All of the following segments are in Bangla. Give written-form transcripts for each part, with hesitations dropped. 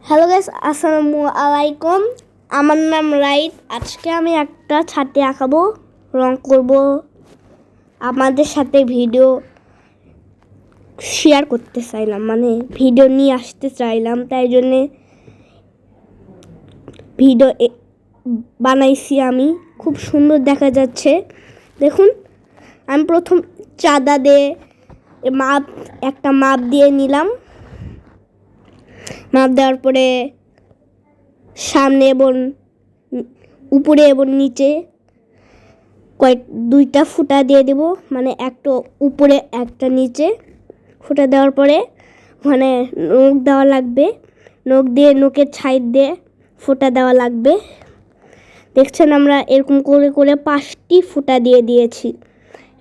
হ্যালো গাইস, আসসালামু আলাইকুম। আমার নাম রাইট। আজকে আমি একটা ছাতে আঁকাবো, রং করব। আমাদের সাথে ভিডিও শেয়ার করতে চাইলাম, মানে ভিডিও নিয়ে আসতে চাইলাম, তাই জন্যে ভিডিও বানাইছি। আমি খুব সুন্দর দেখা যাচ্ছে, দেখুন। আমি প্রথম চাঁদা দিয়ে একটা মাপ দিয়ে নিলাম। মাপ দেওয়ার পরে সামনে এবং উপরে এবং নিচে দুইটা ফুটা দিয়ে দেব, মানে একটা উপরে একটা নিচে। ফুটা দেওয়ার পরে মানে নখ দেওয়া লাগবে, নখ দিয়ে নখের সাইড দিয়ে ফুটা দেওয়া লাগবে। দেখছেন, আমরা এরকম করে করে 5টি ফুটা দিয়ে দিয়েছি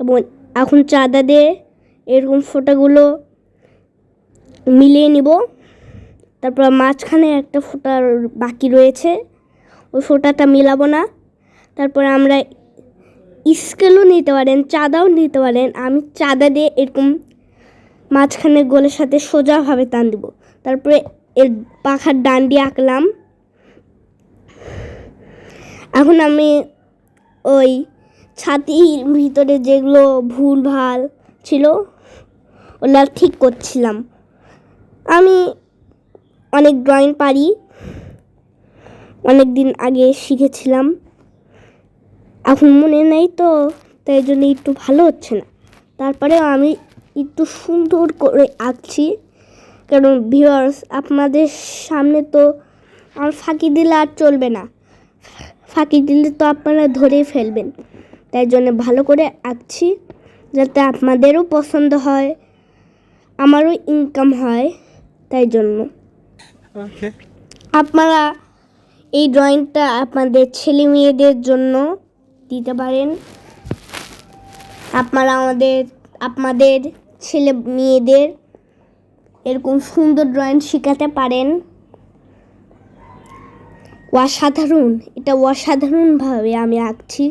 এবং এখন চাঁদা দিয়ে এরকম ফোঁটাগুলো মিলিয়ে নিব। তারপর মাঝখানে একটা ফোঁটা বাকি রয়েছে, ওই ফোঁটাটা মিলাবো না। তারপরে আমরা স্কেলও নিতে পারেন, চাঁদাও নিতে পারেন। আমি চাঁদা দিয়ে এরকম মাঝখানে গোলের সাথে সোজাভাবে টান দিব। তারপরে এর পাখার ডান্ডি আঁকলাম। এখন আমি ওই ছাতির ভিতরে যেগুলো ভুল ভাল ছিল ওগুলো ঠিক করছিলাম। আমি অনেক ড্রয়িং পারি, অনেক দিন আগে শিখেছিলাম, এখন মনে নেই তো, তাই জন্য একটু ভালো হচ্ছে না। তারপরে আমি একটু সুন্দর করে আঁকছি, কারণ ভিউয়ার্স আপনাদের সামনে তো আর ফাঁকি দিলে আর চলবে না, ফাঁকি দিলে তো আপনারা ধরেই ফেলবেন। তাই জন্য ভালো করে আঁকছি, যাতে আপনাদেরও পছন্দ হয়, আমারও ইনকাম হয়। তাই জন্য আপনারা এই ড্রয়িংটা আপনাদের ছেলে মেয়েদের জন্য দিতে পারেন। আপনারা আপনাদের ছেলে মেয়েদের এরকম সুন্দর ড্রয়িং শেখাতে পারেন। অসাধারণ, এটা অসাধারণভাবে আমি আঁকছি,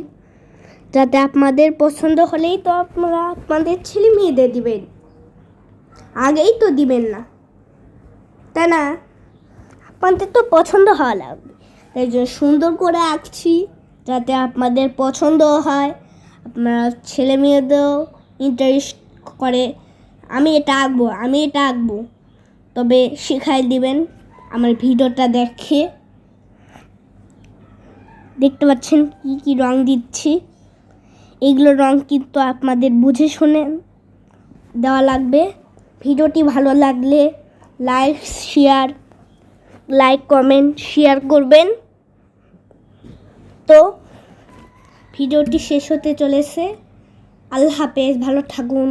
যাতে আপনাদের পছন্দ হলেই তো আপনারা আপনাদের ছেলে মেয়েদের দিবেন, আগেই তো দিবেন না, তাই না? আপনাদের তো পছন্দ হওয়া লাগবে, তাই জন্য সুন্দর করে আঁকছি, যাতে আপনাদের পছন্দও হয়, আপনারা ছেলে মেয়েদেরও ইন্টারেস্ট করে। আমি এটা আঁকবো, তবে শিখাই দিবেন আমার ভিডিওটা দেখে। দেখতে পাচ্ছেন কি কি রং দিচ্ছি, এইগুলো রং কিন্তু আপনাদের বুঝে শুনে দেওয়া লাগবে। ভিডিওটি ভালো লাগলে লাইক কমেন্ট শেয়ার করবেন। তো ভিডিওটি শেষ হতে চলেছে। আল্লাহ হাফেজ, ভালো থাকুন।